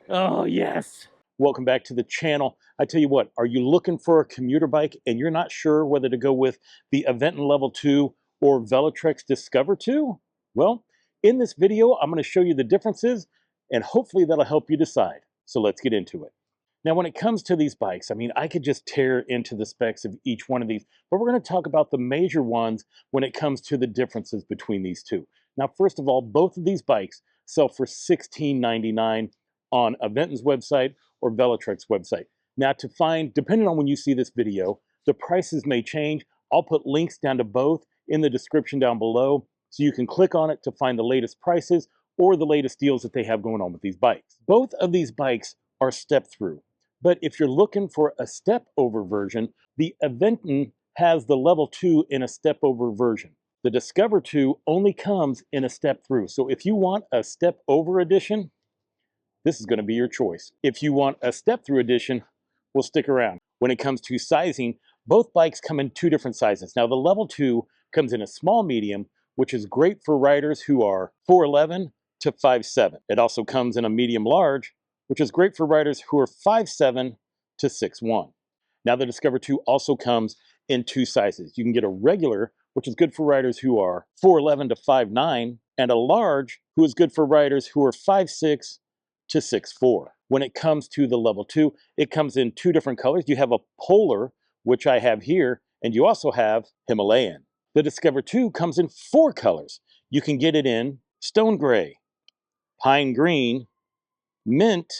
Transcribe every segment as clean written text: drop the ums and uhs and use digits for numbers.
Oh, yes. Welcome back to the channel. I tell you what, are you looking for a commuter bike and you're not sure whether to go with the Aventon Level 2 or Velotric Discover 2? Well, in this video, I'm going to show you the differences and hopefully that'll help you decide. So let's get into it. Now, when it comes to these bikes, I mean, I could just tear into the specs of each one of these, but we're going to talk about the major ones when it comes to the differences between these two. Now, first of all, both of these bikes sell for $16.99 on Aventon's website or Velotric's website. Now, to find, depending on when you see this video, the prices may change. I'll put links down to both in the description down below, so you can click on it to find the latest prices or the latest deals that they have going on with these bikes. Both of these bikes are step through. But if you're looking for a step over version, the Aventon has the Level 2 in a step over version. The Discover 2 only comes in a step through. So if you want a step over edition, this is going to be your choice. If you want a step through edition, we'll stick around. When it comes to sizing, both bikes come in two different sizes. Now the Level 2 comes in a small medium, which is great for riders who are 4'11 to 5'7. It also comes in a medium large, which is great for riders who are 5'7 to 6'1. Now the Discover 2 also comes in two sizes. You can get a regular, which is good for riders who are 4'11 to 5'9, and a large, who is good for riders who are 5'6 to 6'4. When it comes to the Level 2, it comes in two different colors. You have a Polar, which I have here, and you also have Himalayan. The Discover 2 comes in four colors. You can get it in Stone Gray, Pine Green, Mint,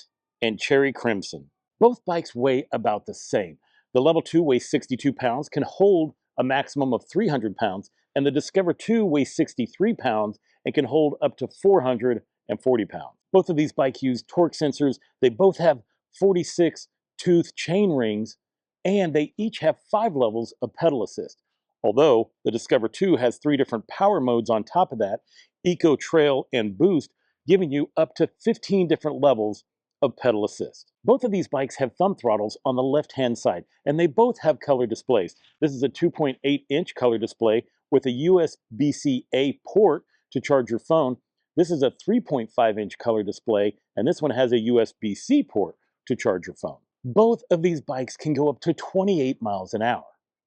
and Cherry Crimson. Both bikes weigh about the same. The Level 2 weighs 62 pounds, can hold a maximum of 300 pounds, and the Discover 2 weighs 63 pounds and can hold up to 440 pounds. Both of these bikes use torque sensors. They both have 46 tooth chain rings, and they each have 5 levels of pedal assist. Although the Discover 2 has 3 different power modes on top of that, Eco, Trail, and Boost, giving you up to 15 different levels of pedal assist. Both of these bikes have thumb throttles on the left-hand side, and they both have color displays. This is a 2.8-inch color display with a USB-C-A port to charge your phone. This is a 3.5-inch color display, and this one has a USB-C port to charge your phone. Both of these bikes can go up to 28 miles an hour.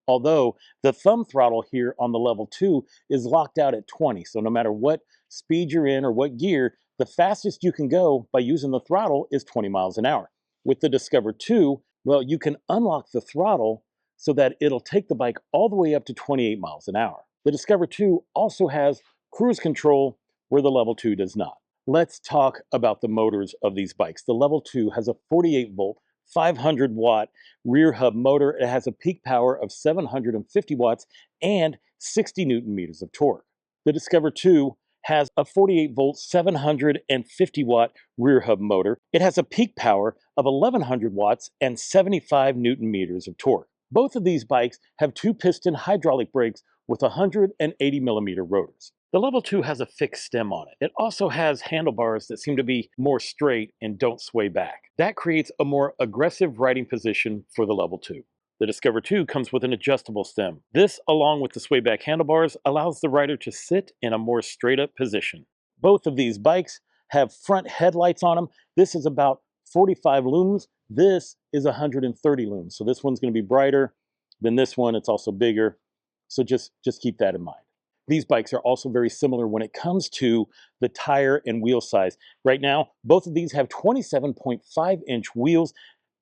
Although the thumb throttle here on the Level 2 is locked out at 20, so no matter what speed you're in or what gear, the fastest you can go by using the throttle is 20 miles an hour. With the Discover 2, well, you can unlock the throttle so that it'll take the bike all the way up to 28 miles an hour. The Discover 2 also has cruise control where the Level 2 does not. Let's talk about the motors of these bikes. The Level 2 has a 48 volt, 500 watt rear hub motor. It has a peak power of 750 watts and 60 Newton meters of torque. The Discover 2 has a 48 volt, 750 watt rear hub motor. It has a peak power of 1100 watts and 75 Newton meters of torque. Both of these bikes have 2-piston hydraulic brakes with 180 millimeter rotors. The Level 2 has a fixed stem on it. It also has handlebars that seem to be more straight and don't sway back. That creates a more aggressive riding position for the Level 2. The Discover 2 comes with an adjustable stem. This, along with the swayback handlebars, allows the rider to sit in a more straight-up position. Both of these bikes have front headlights on them. This is about 45 lumens. This is 130 lumens. So this one's going to be brighter than this one. It's also bigger. So just keep that in mind. These bikes are also very similar when it comes to the tire and wheel size. Right now, both of these have 27.5-inch wheels.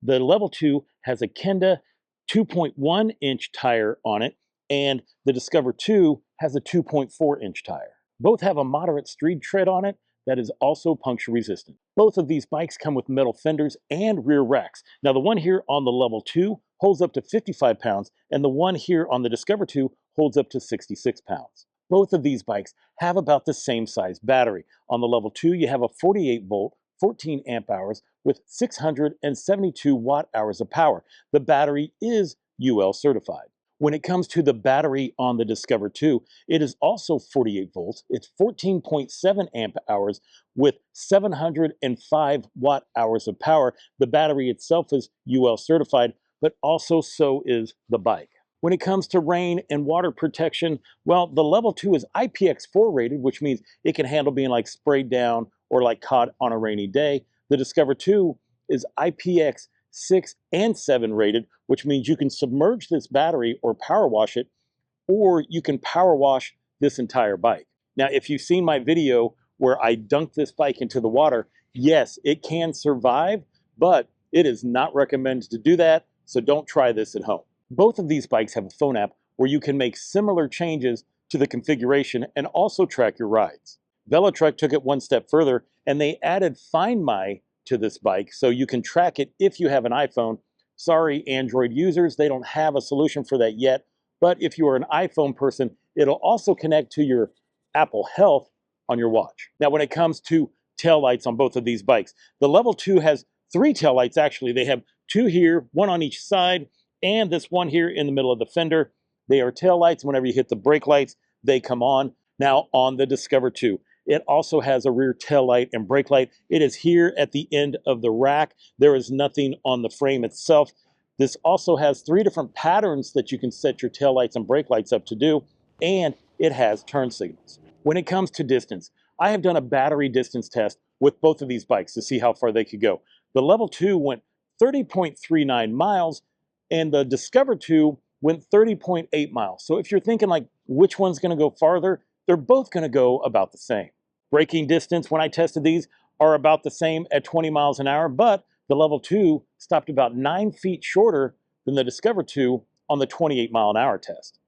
The Level 2 has a Kenda 2.1-inch tire on it, and the Discover 2 has a 2.4-inch tire. Both have a moderate street tread on it that is also puncture resistant. Both of these bikes come with metal fenders and rear racks. Now the one here on the Level 2 holds up to 55 pounds, and the one here on the Discover 2 holds up to 66 pounds. Both of these bikes have about the same size battery. On the Level 2, you have a 48 volt, 14 amp hours with 672 watt hours of power. The battery is UL certified. When it comes to the battery on the Discover 2, it is also 48 volts. It's 14.7 amp hours with 705 watt hours of power. The battery itself is UL certified, but also so is the bike. When it comes to rain and water protection, well, the Level 2 is IPX4 rated, which means it can handle being like sprayed down or like caught on a rainy day. The Discover 2 is IPX6 and 7 rated, which means you can submerge this battery or power wash it, or you can power wash this entire bike. Now, if you've seen my video where I dunked this bike into the water, yes, it can survive, but it is not recommended to do that, so don't try this at home. Both of these bikes have a phone app where you can make similar changes to the configuration and also track your rides. Velotric took it one step further and they added Find My to this bike so you can track it if you have an iPhone. Sorry, Android users, they don't have a solution for that yet, but if you are an iPhone person, it'll also connect to your Apple Health on your watch. Now, when it comes to taillights on both of these bikes, the Level 2 has 3 taillights actually. They have 2 here, 1 on each side, and this one here in the middle of the fender. They are taillights. Whenever you hit the brake lights, they come on. Now, on the Discover 2, it also has a rear tail light and brake light. It is here at the end of the rack. There is nothing on the frame itself. This also has 3 different patterns that you can set your tail lights and brake lights up to do, and it has turn signals. When it comes to distance, I have done a battery distance test with both of these bikes to see how far they could go. The Level 2 went 30.39 miles, and the Discover 2 went 30.8 miles. So if you're thinking like, which one's gonna go farther, they're both gonna go about the same. Braking distance, when I tested these, are about the same at 20 miles an hour, but the Level 2 stopped about 9 feet shorter than the Discover 2 on the 28 mile an hour test.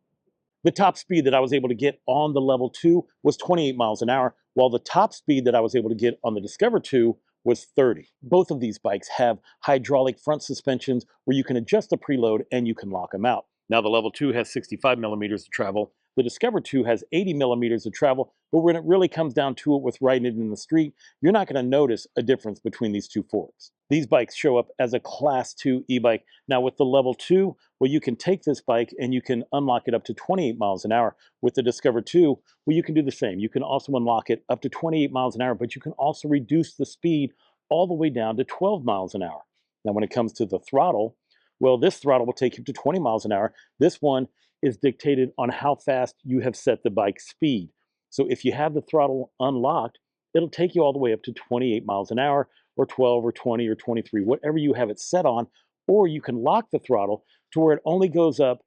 The top speed that I was able to get on the Level 2 was 28 miles an hour, while the top speed that I was able to get on the Discover 2 was 30. Both of these bikes have hydraulic front suspensions where you can adjust the preload and you can lock them out. Now the Level 2 has 65 millimeters of travel. The Discover 2 has 80 millimeters of travel, but when it really comes down to it with riding it in the street, you're not going to notice a difference between these two forks. These bikes show up as a Class 2 e-bike. Now with the Level 2, well, you can take this bike and you can unlock it up to 28 miles an hour. With the Discover 2, well, you can do the same. You can also unlock it up to 28 miles an hour, but you can also reduce the speed all the way down to 12 miles an hour. Now when it comes to the throttle, well, this throttle will take you to 20 miles an hour. This one is dictated on how fast you have set the bike's speed. So if you have the throttle unlocked, it'll take you all the way up to 28 miles an hour, or 12 or 20 or 23, whatever you have it set on, or you can lock the throttle to where it only goes up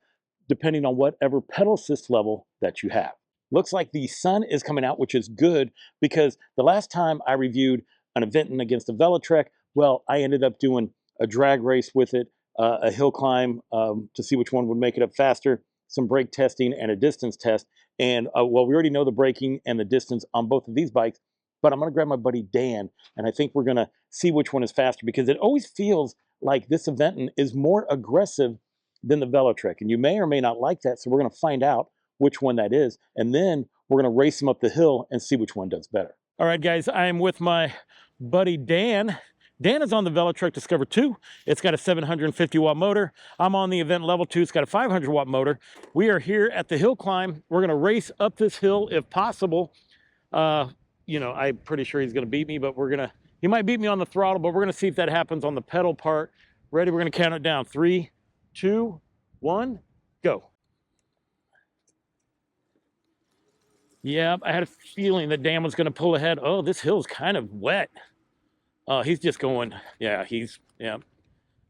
depending on whatever pedal assist level that you have. Looks like the sun is coming out, which is good, because the last time I reviewed an Aventon against a Velotric, well, I ended up doing a drag race with it, a hill climb to see which one would make it up faster, some brake testing, and a distance test. And well, we already know the braking and the distance on both of these bikes, but I'm going to grab my buddy Dan, and I think we're going to see which one is faster, because it always feels like this Aventon is more aggressive than the Velotric, and you may or may not like that, so we're going to find out which one that is, and then we're going to race them up the hill and see which one does better. All right, guys, I am with my buddy Dan. Dan is on the Velotric Discover 2. It's got a 750 watt motor. I'm on the Aventon Level 2. It's got a 500 watt motor. We are here at the hill climb. We're going to race up this hill if possible. You know, I'm pretty sure he's going to beat me, but he might beat me on the throttle, but we're going to see if that happens on the pedal part. Ready? We're going to count it down. 3, 2, 1, go. Yeah, I had a feeling that Dan was going to pull ahead. Oh, this hill's kind of wet. He's just going, yeah,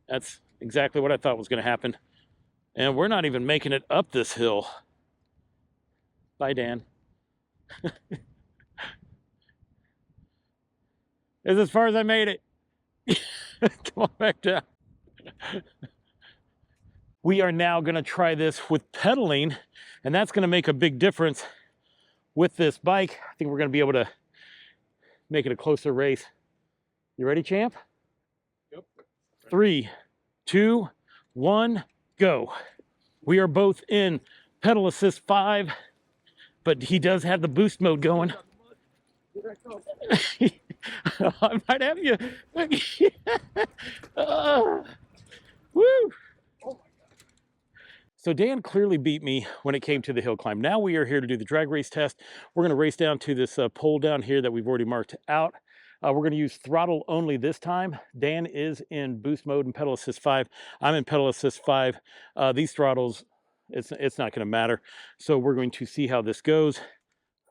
that's exactly what I thought was going to happen. And we're not even making it up this hill. Bye, Dan. It's as far as I made it. Come on back down. We are now going to try this with pedaling, and that's going to make a big difference with this bike. I think we're going to be able to make it a closer race. You ready, champ? Yep. 3, 2, 1, go. We are both in pedal assist 5, but he does have the boost mode going. I might have you. Woo! So Dan clearly beat me when it came to the hill climb. Now we are here to do the drag race test. We're going to race down to this pole down here that we've already marked out. We're going to use throttle only this time. Dan is in boost mode and pedal assist 5. I'm in pedal assist 5. These throttles, it's not going to matter. So we're going to see how this goes.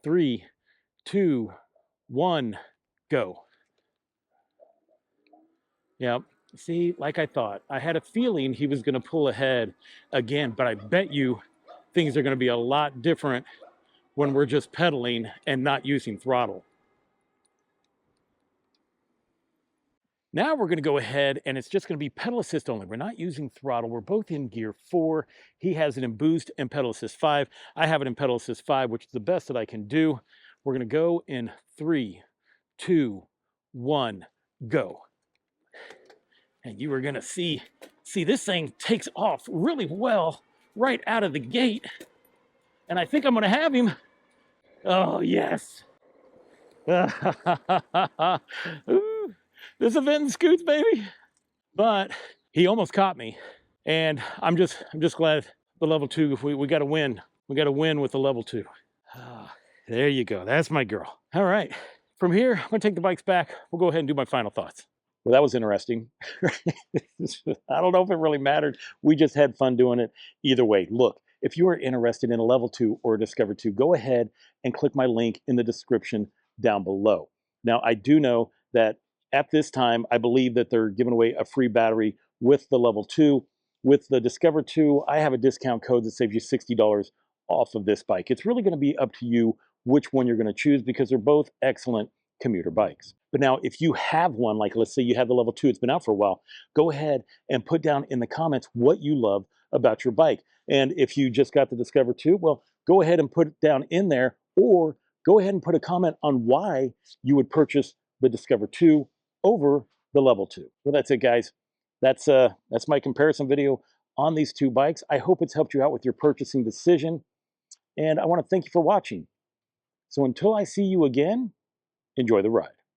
3, 2, 1, go. Yep. See, like I thought, I had a feeling he was going to pull ahead again, but I bet you things are going to be a lot different when we're just pedaling and not using throttle. Now we're going to go ahead and it's just going to be pedal assist only. We're not using throttle. We're both in gear 4. He has it in boost and pedal assist 5. I have it in pedal assist 5, which is the best that I can do. We're going to go in 3, 2, 1, go. And you are going to see this thing takes off really well right out of the gate. And I think I'm going to have him. Oh, yes. Ooh, this Aventon scoots, baby. But he almost caught me. And I'm just glad the level 2, we got to win. We got to win with the level 2. There you go. That's my girl. All right. From here, I'm going to take the bikes back. We'll go ahead and do my final thoughts. Well, that was interesting. I don't know if it really mattered. We just had fun doing it either way. Look, if you are interested in a level 2 or a Discover 2, go ahead and click my link in the description down below. Now, I do know that at this time, I believe that they're giving away a free battery with the level 2. With the Discover 2, I have a discount code that saves you $60 off of this bike. It's really going to be up to you which one you're going to choose because they're both excellent commuter bikes. But now if you have one, like let's say you have the level 2, it's been out for a while, go ahead and put down in the comments what you love about your bike. And if you just got the Discover 2, well, go ahead and put it down in there, or go ahead and put a comment on why you would purchase the Discover 2 over the level 2. Well, that's it, guys. That's my comparison video on these two bikes. I hope it's helped you out with your purchasing decision. And I want to thank you for watching. So until I see you again, enjoy the ride.